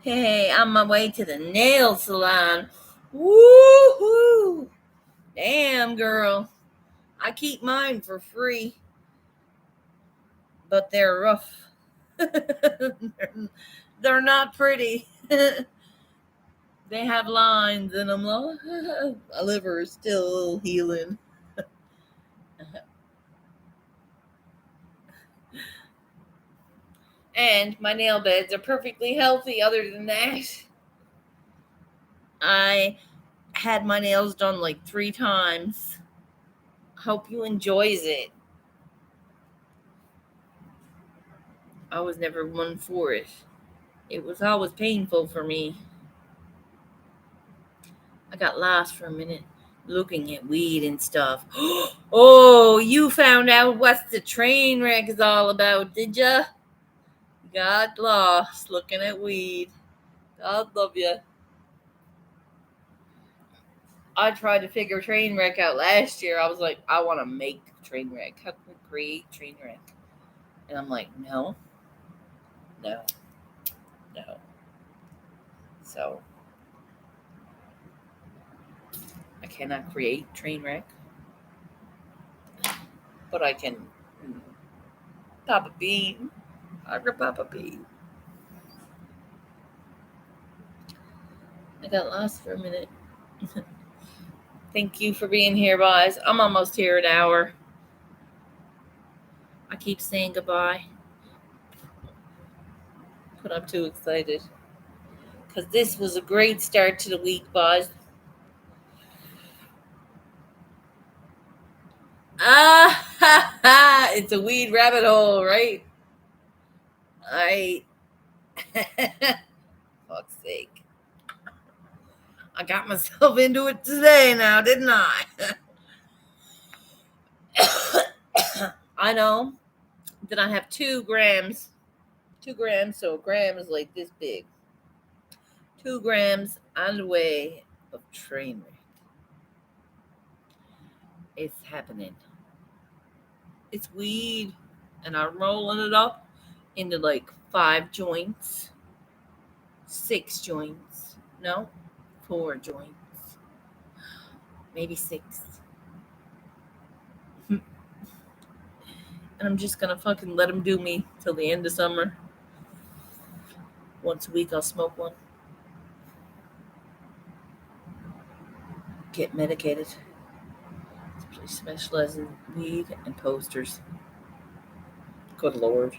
Hey, on my way to the nail salon. Woohoo! Damn, girl. I keep mine for free. But they're rough. They're not pretty. They have lines in them. My liver is still healing. And my nail beds are perfectly healthy other than that. I had my nails done like 3 times. Hope you enjoys it. I was never one for it. It was always painful for me. I got lost for a minute looking at weed and stuff. Oh, you found out what the train wreck is all about, did ya? Got lost looking at weed. God love you. I tried to figure train wreck out last year. I was like, I want to make train wreck. How can we create train wreck? And I'm like, no. So I cannot create train wreck, but I can pop a bean. I can pop a bean. I got lost for a minute. Thank you for being here, guys. I'm almost here an hour. I keep saying goodbye, but I'm too excited because this was a great start to the week, guys. It's a weed rabbit hole, right? Fuck's sake. I got myself into it today now, didn't I? I know that I have 2 grams. 2 grams, so a gram is like this big. 2 grams on the way of train wreck. It's happening. It's weed, and I'm rolling it up into like 5 joints, 6 joints. No, 4 joints, maybe 6. And I'm just gonna fucking let them do me till the end of summer. Once a week, I'll smoke one. Get medicated. I specialize in weed and posters. Good Lord.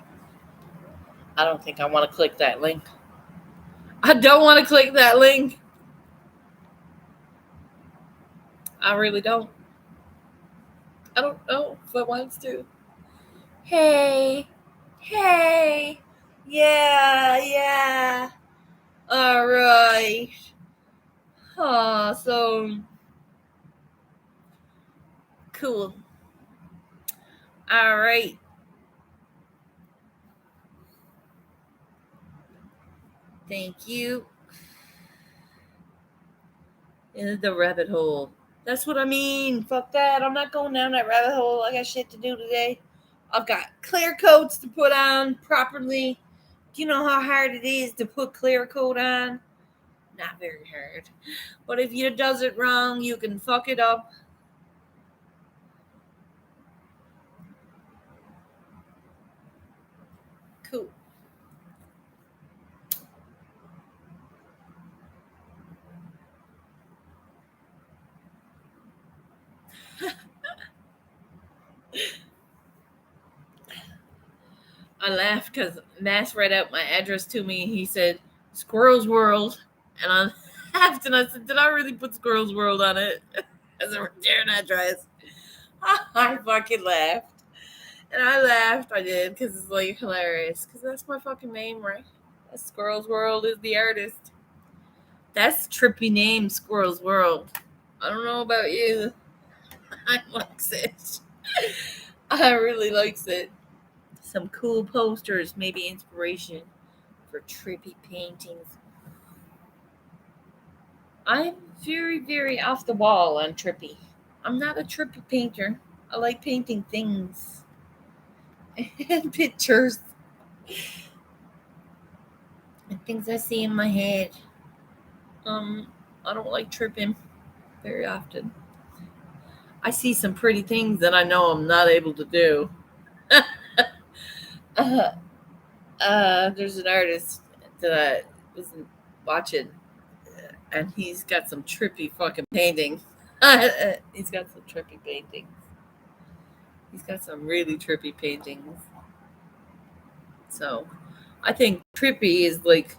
I don't think I want to click that link. I don't want to click that link. I really don't. I don't know if I want to. Hey. Yeah. All right. Awesome. Cool. All right. Thank you. In the rabbit hole. That's what I mean. Fuck that. I'm not going down that rabbit hole. I got shit to do today. I've got clear coats to put on properly. Do you know how hard it is to put clear coat on? Not very hard. But if you does it wrong, you can fuck it up. Cool. I laughed because Mass read out my address to me. He said, Squirrel's World. And I laughed and I said, did I really put Squirrel's World on it as a return address? I fucking laughed. And I laughed. I did because it's like hilarious. Because that's my fucking name, right? That's Squirrel's World is the artist. That's trippy name, Squirrel's World. I don't know about you. I likes it. I really likes it. Some cool posters, maybe inspiration for trippy paintings. I'm very, very off the wall on trippy. I'm not a trippy painter. I like painting things and pictures and things I see in my head. I don't like tripping very often. I see some pretty things that I know I'm not able to do. uh, there's an artist that I was watching, and he's got some trippy fucking paintings. He's got some trippy paintings. He's got some really trippy paintings. So, I think trippy is like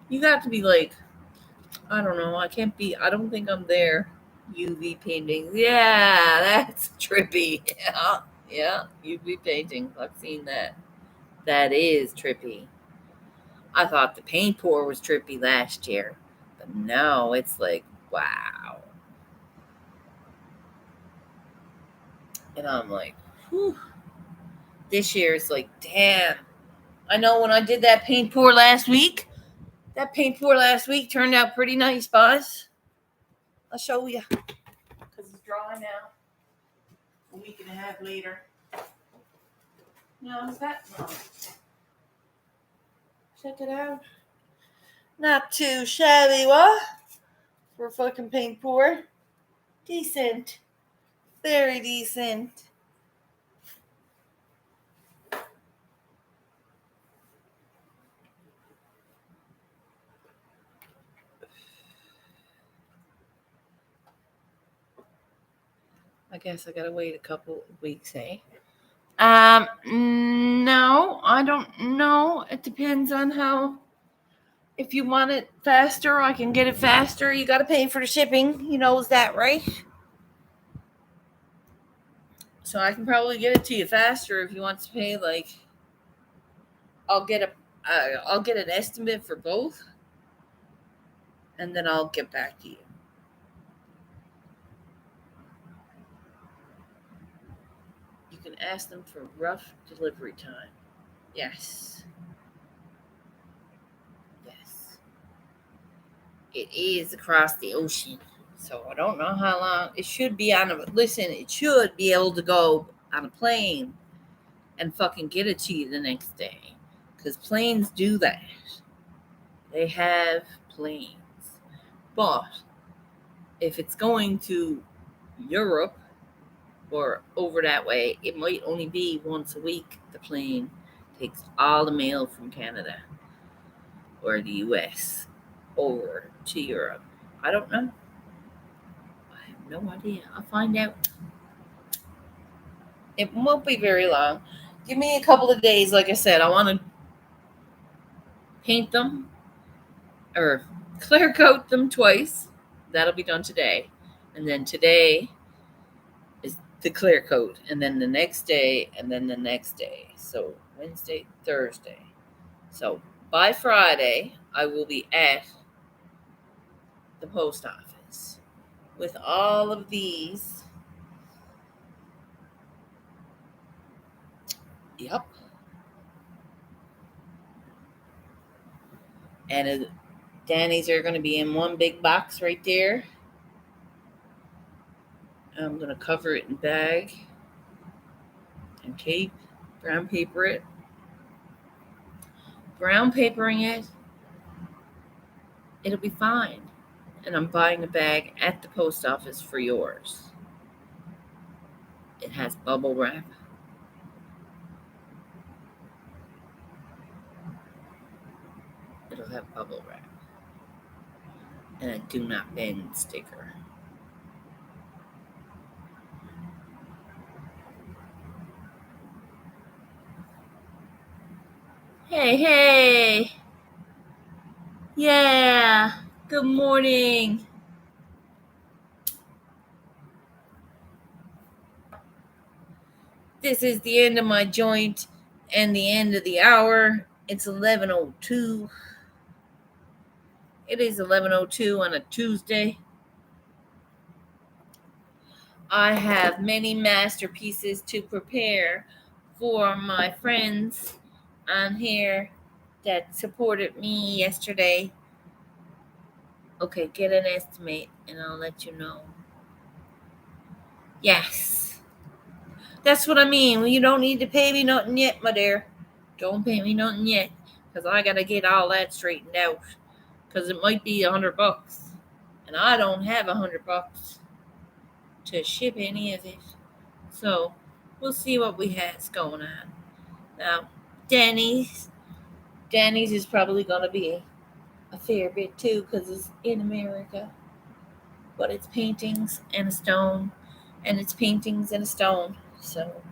you got to be like I don't know. I can't be. I don't think I'm there. UV paintings. Yeah, that's trippy. Yeah, yeah. UV paintings. I've seen that. That is trippy. I thought the paint pour was trippy last year, but no, it's like wow. And I'm like, whew. This year it's like, damn. I know when I did that paint pour last week. That paint pour last week turned out pretty nice, boss. I'll show you because it's dry now. A week and a half later. No, is that? No. Check it out. Not too shabby, what? For a fucking paint pour. Decent. Very decent. I guess I gotta wait a couple weeks, eh? No, I don't know. It depends on how. If you want it faster, I can get it faster. You gotta pay for the shipping. You knows that, right? So I can probably get it to you faster if you want to pay. Like, I'll get I'll get an estimate for both, and then I'll get back to you. You can ask them for rough delivery time. Yes. Yes. It is across the ocean. So I don't know how long. It should be on a. Listen, it should be able to go on a plane and fucking get it to you the next day. Because planes do that. They have planes. But if it's going to Europe or over that way, it might only be once a week. The plane takes all the mail from Canada or the US over to Europe. I don't know. I have no idea. I'll find out. It won't be very long. Give me a couple of days. Like I said, I want to paint them or clear coat them twice. That'll be done today. And then today is the clear coat. And then the next day, and then the next day. So Wednesday, Thursday. So by Friday, I will be at the post office with all of these. Yep. And Danny's are going to be in one big box right there. I'm going to cover it in bag and tape, brown paper it. Brown papering it, it'll be fine. And I'm buying a bag at the post office for yours. It has bubble wrap. It'll have bubble wrap. And a do not bend sticker. Hey. Yeah. Good morning. This is the end of my joint and the end of the hour. It's 11:02. It is 11:02 on a Tuesday. I have many masterpieces to prepare for my friends on here that supported me yesterday. Okay, get an estimate and I'll let you know. Yes. That's what I mean. Well, you don't need to pay me nothing yet, my dear. Don't pay me nothing yet. Because I got to get all that straightened out. Because it might be $100. And I don't have $100 to ship any of it. So we'll see what we has going on. Now, Denny's is probably going to be a fair bit too because it's in America. But it's paintings and a stone. And it's paintings and a stone. So,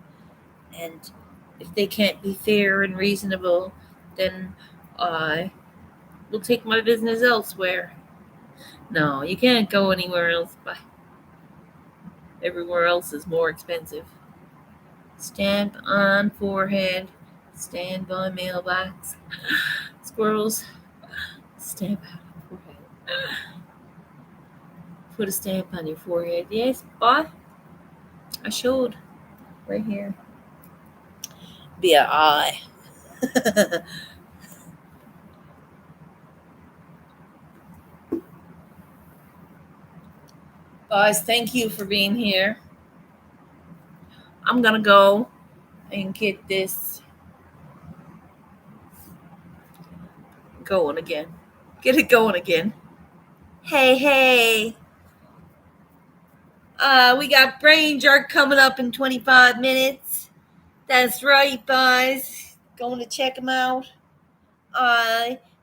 and if they can't be fair and reasonable, then I will take my business elsewhere. No, you can't go anywhere else. Everywhere else is more expensive. Stamp on forehead. Stand by mailbox. Squirrels. Stamp on forehead. Put a stamp on your forehead. Yes, boy. I showed. Right here. Be an eye. Guys, thank you for being here. I'm going to go and get this going again. Get it going again. Hey. We got Brain Jerk coming up in 25 minutes. That's right, guys. Going to check them out.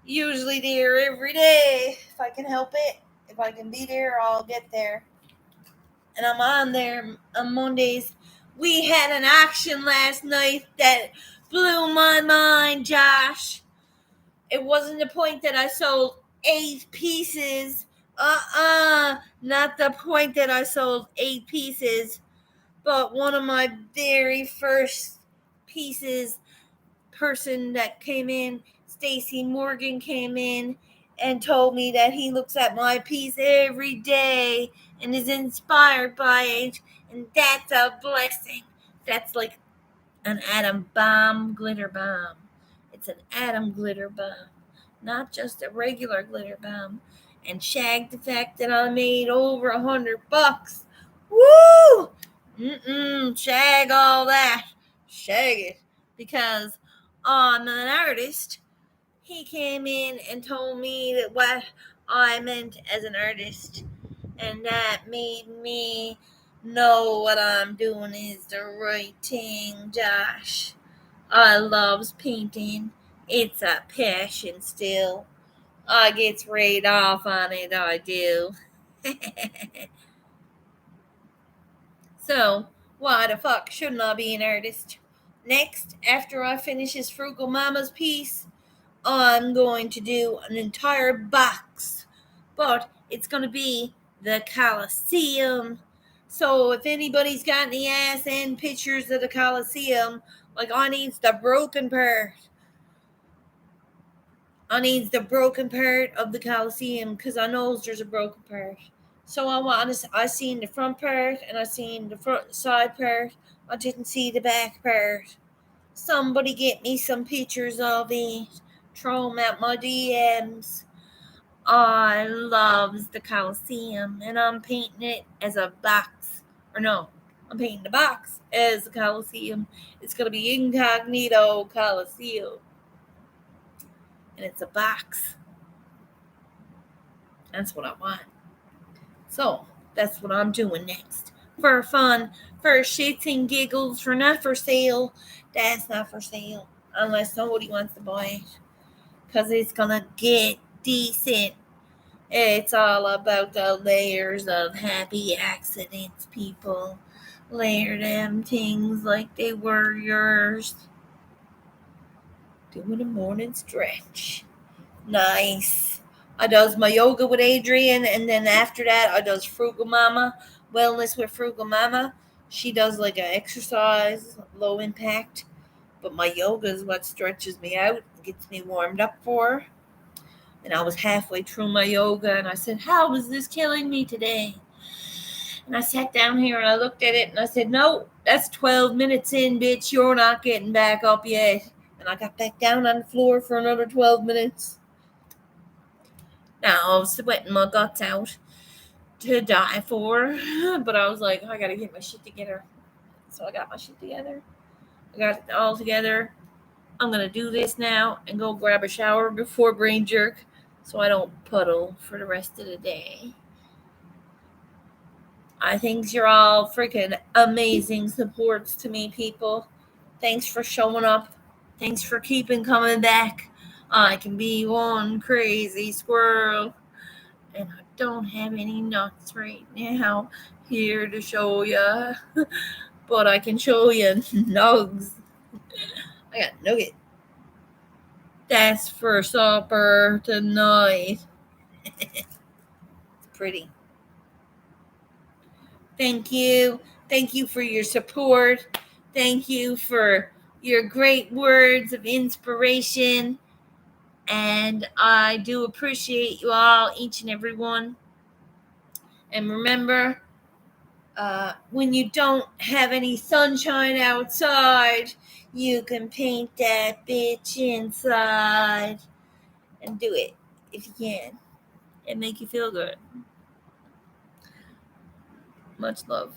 Usually there every day. If I can help it. If I can be there, I'll get there. And I'm on there on Mondays. We had an auction last night that blew my mind, Josh. It wasn't the point that I sold 8 pieces. Not the point that I sold 8 pieces. But one of my very first pieces, person that came in, Stacy Morgan, came in and told me that he looks at my piece every day and is inspired by it, and that's a blessing. That's like an atom bomb, glitter bomb. It's an atom glitter bomb, not just a regular glitter bomb. And shag the fact that I made over $100. Woo! Shag all that. Shag it. Because I'm an artist. He came in and told me that what I meant as an artist. And that made me know what I'm doing is the right thing, Josh. I loves painting. It's a passion still. I gets right off on it, I do. So, why the fuck shouldn't I be an artist? Next, after I finish this Frugal Mama's piece, I'm going to do an entire box. But it's going to be the Coliseum. So if anybody's got any ass end pictures of the Coliseum, like I needs the broken part. I needs the broken part of the Coliseum because I knows there's a broken part. So I seen the front part and I seen the front side part. I didn't see the back part. Somebody get me some pictures of it. Throw them at my DMs. I loves the Coliseum and I'm painting it as a box Or no, I'm painting the box as the Coliseum. It's going to be Incognito Coliseum. And it's a box. That's what I want. So, that's what I'm doing next. For fun, for shits and giggles, for not for sale. That's not for sale. Unless somebody wants to buy it. Because it's going to get decent. It's all about the layers of happy accidents, people. Layer them things like they were yours. Doing a morning stretch. Nice. I does my yoga with Adriene, and then after that, I does Frugal Mama, Wellness with Frugal Mama. She does like an exercise, low impact, but my yoga is what stretches me out, gets me warmed up for her. And I was halfway through my yoga, and I said, "How is this killing me today?" And I sat down here and I looked at it, and I said, "No, that's 12 minutes in, bitch. You're not getting back up yet." And I got back down on the floor for another 12 minutes. Now, I was sweating my guts out to die for, but I was like, I gotta get my shit together. So I got my shit together. I got it all together. I'm gonna do this now and go grab a shower before brain jerk so I don't puddle for the rest of the day. I think you're all freaking amazing supports to me, people. Thanks for showing up. Thanks for keeping coming back. I can be one crazy squirrel. And I don't have any nuts right now here to show ya. But I can show you nugs. I got nugget. That's for supper tonight. It's pretty. Thank you. Thank you for your support. Thank you for your great words of inspiration. And I do appreciate you all, each and every one. And remember, when you don't have any sunshine outside, you can paint that bitch inside. And do it if you can. And make you feel good. Much love.